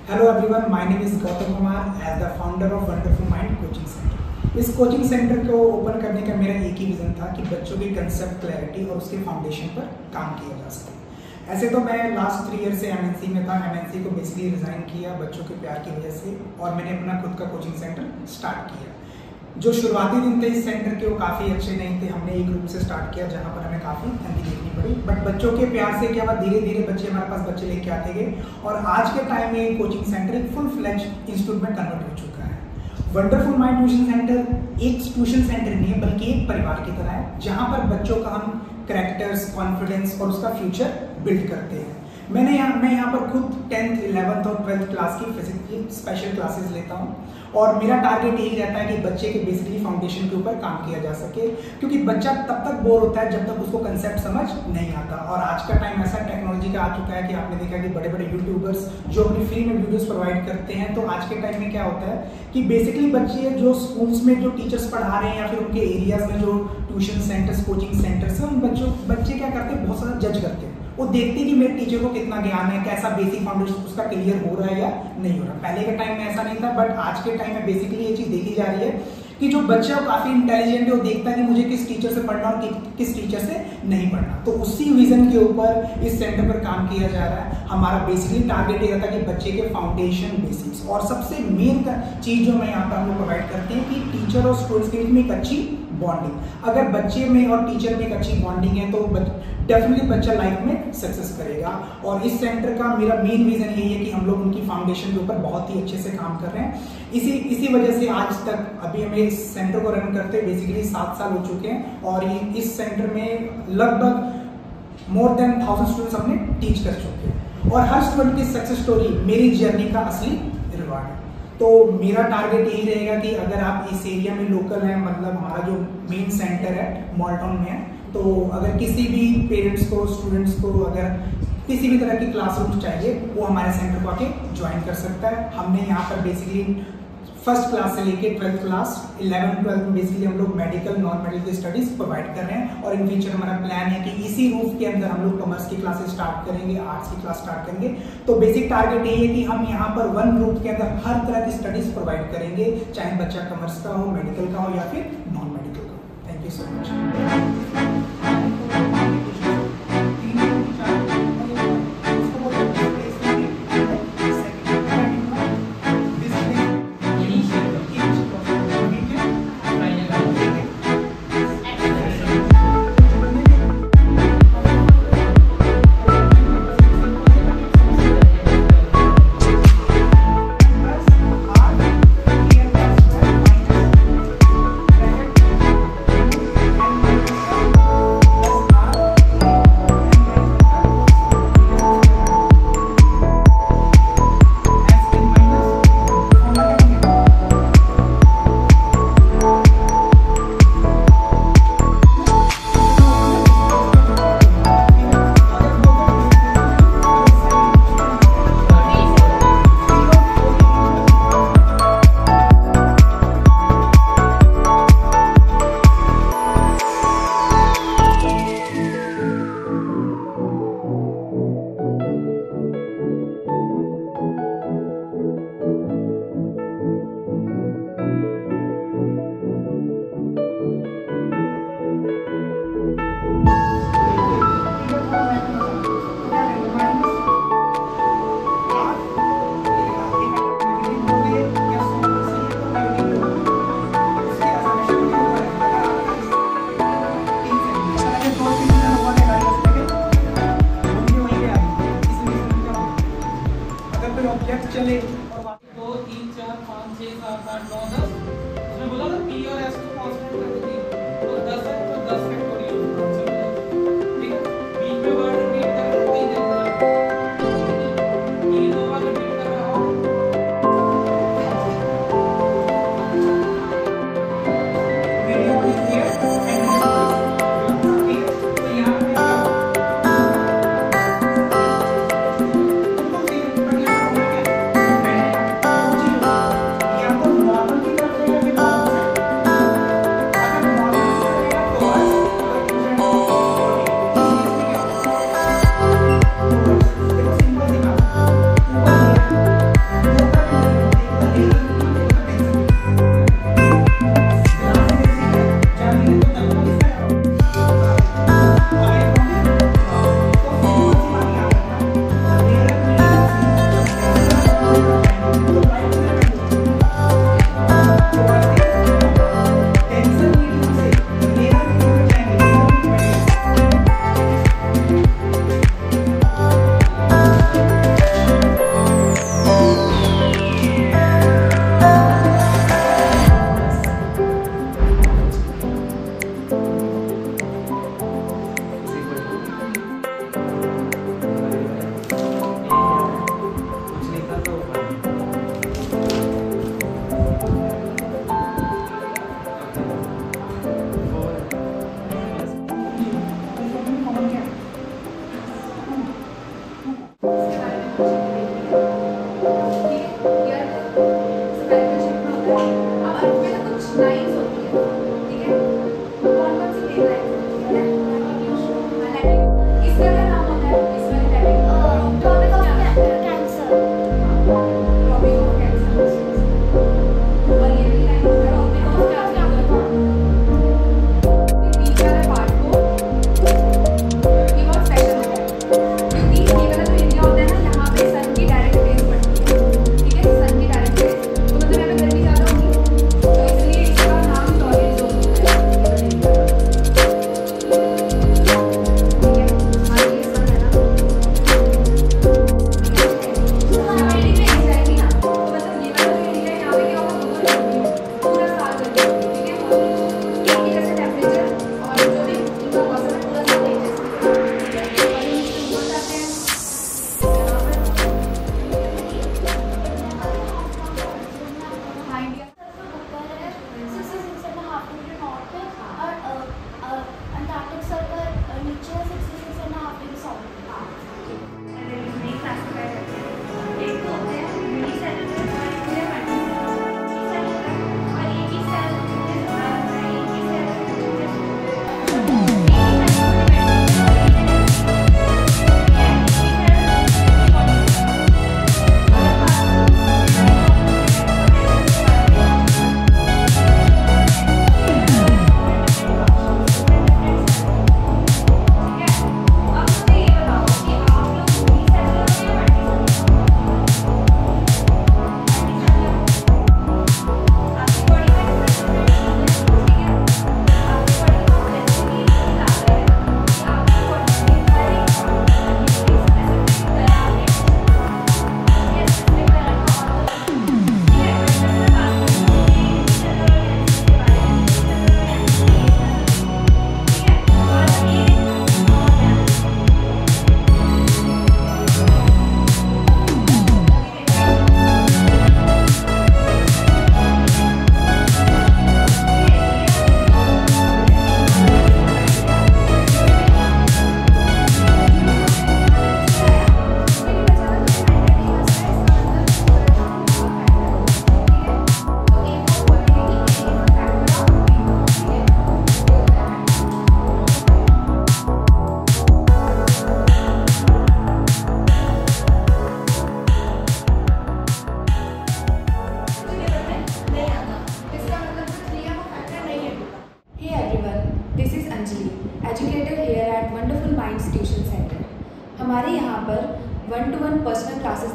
Hello everyone, my name is Gautam Kumar as the founder of Wonderful Mind Coaching Center। इस coaching centre को open करने का मेरा एक ही विजन था कि बच्चों की कंसेप्ट क्लैरिटी और उसके फाउंडेशन पर काम किया जा सके। ऐसे तो मैं लास्ट 3 ईयर से एमएनसी में था। एमएनसी को बेसिकली रिजाइन किया बच्चों के प्यार की वजह से और मैंने अपना खुद का कोचिंग सेंटर स्टार्ट किया। जो शुरुआती दिन थे इस सेंटर के वो काफ़ी अच्छे नहीं थे। हमने एक ग्रुप से स्टार्ट किया जहाँ पर हमें काफ़ी तंगी देखनी पड़ी, बट बच्चों के प्यार से क्या हुआ, धीरे धीरे बच्चे हमारे पास बच्चे लेके आते गए और आज के टाइम में कोचिंग सेंटर एक फुल फ्लैज इंस्टीट्यूट में कन्वर्ट हो चुका है। वंडरफुल माइंड ट्यूशन सेंटर एक ट्यूशन सेंटर नहीं है बल्कि एक परिवार की तरह है, जहाँ पर बच्चों का हम कैरेक्टर्स, कॉन्फिडेंस और उसका फ्यूचर बिल्ड करते हैं। मैं यहाँ पर खुद 10th, 11th और 12th क्लास की फिजिक्स स्पेशल क्लासेस लेता हूँ और मेरा टारगेट यही रहता है कि बच्चे के बेसिकली फाउंडेशन के ऊपर काम किया जा सके, क्योंकि बच्चा तब तक बोर होता है जब तक उसको कंसेप्ट समझ नहीं आता। और आज का टाइम ऐसा टेक्नोलॉजी का आ चुका है कि आपने देखा कि बड़े बड़े यूट्यूबर्स जो अपनी फ्री में वीडियोस प्रोवाइड करते हैं, तो आज के टाइम में क्या होता है कि बेसिकली बच्चे जो स्कूल्स में जो टीचर्स पढ़ा रहे हैं या फिर उनके एरियाज में जो ट्यूशन सेंटर्स, कोचिंग सेंटर्स हैं, उन बच्चे क्या करते हैं, बहुत सारा जज करते हैं। वो देखते हैं कि मेरे टीचर को कितना ज्ञान है, कैसा बेसिक फाउंडेशन उसका क्लियर हो रहा है या नहीं हो रहा। पहले के टाइम में ऐसा नहीं था, बट आज के टाइम में बेसिकली ये चीज देखी जा रही है कि जो बच्चा काफी इंटेलिजेंट है वो देखता है कि मुझे किस टीचर से पढ़ना और किस टीचर से नहीं पढ़ना। तो उसी विजन के ऊपर इस सेंटर पर काम किया जा रहा है। हमारा बेसिकली टारगेट ये रहता है कि बच्चे के फाउंडेशन, बेसिक्स और सबसे मेन चीज जो मैं यहाँ पर हम लोग प्रोवाइड करते हैं कि टीचर और स्टूडेंट्स के बीच में एक अच्छी बॉन्डिंग। अगर बच्चे में और टीचर में एक अच्छी बॉन्डिंग है तो डेफिनेटली बच्चा लाइफ में सक्सेस करेगा। और इस सेंटर का मेरा मेन रीजन यही है कि हम लोग उनकी फाउंडेशन के ऊपर बहुत ही अच्छे से काम कर रहे हैं। इसी वजह से आज तक अभी हमें इस सेंटर को रन करते बेसिकली 7 साल हो चुके हैं और इस सेंटर में लगभग मोर देन 1000 स्टूडेंट्स हमने टीच कर चुके हैं और हर स्टूडेंट की सक्सेस स्टोरी मेरी जर्नी का असली रिवॉर्ड है। तो मेरा टारगेट यही रहेगा कि अगर आप इस एरिया में लोकल हैं, मतलब हमारा जो मेन सेंटर है मॉल टाउन में है, तो अगर किसी भी पेरेंट्स को, स्टूडेंट्स को अगर किसी भी तरह की क्लासरूम चाहिए वो हमारे सेंटर को आके ज्वाइन कर सकता है। हमने यहाँ पर बेसिकली फर्स्ट क्लास से लेके 12th क्लास, 11th, 12th में बेसिकली हम लोग medical, non medical studies provide कर रहे हैं और इन फ्यूचर हमारा प्लान है कि इसी रूफ के अंदर हम लोग कॉमर्स की क्लासेस स्टार्ट करेंगे, आर्ट्स की क्लास स्टार्ट करेंगे। तो बेसिक टारगेट यही है कि हम यहाँ पर वन रूफ के अंदर हर तरह की स्टडीज प्रोवाइड करेंगे, चाहे बच्चा कॉमर्स का हो, मेडिकल का हो या फिर नॉन मेडिकल का हो। Thank you so much. चले 2 3 4 5 6 7 8 9 10 उसने बोला ना पी और एस को कांस्टेंट रख दी तो 10 है तो 10 फैक्टोरियल ठीक है। बीच में वर्ड रिपीट कर रहा है, 3 ये दो बार रिपीट कर रहा हूं। वीडियो इज हियर एंड तो यहां पे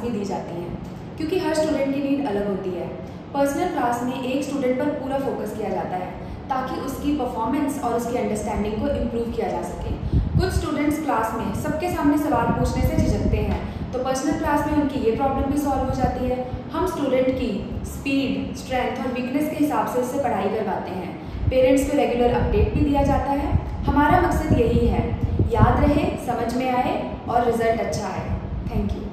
भी दी जाती हैं, क्योंकि हर स्टूडेंट की नीड अलग होती है। पर्सनल क्लास में एक स्टूडेंट पर पूरा फोकस किया जाता है ताकि उसकी परफॉर्मेंस और उसकी अंडरस्टैंडिंग को इम्प्रूव किया जा सके। कुछ स्टूडेंट्स क्लास में सबके सामने सवाल पूछने से झिझकते हैं, तो पर्सनल क्लास में उनकी ये प्रॉब्लम भी सॉल्व हो जाती है। हम स्टूडेंट की स्पीड, स्ट्रेंथ और वीकनेस के हिसाब से उससे पढ़ाई करवाते हैं। पेरेंट्स को रेगुलर अपडेट भी दिया जाता है। हमारा मकसद यही है, याद रहे, समझ में आए और रिजल्ट अच्छा आए। Thank you.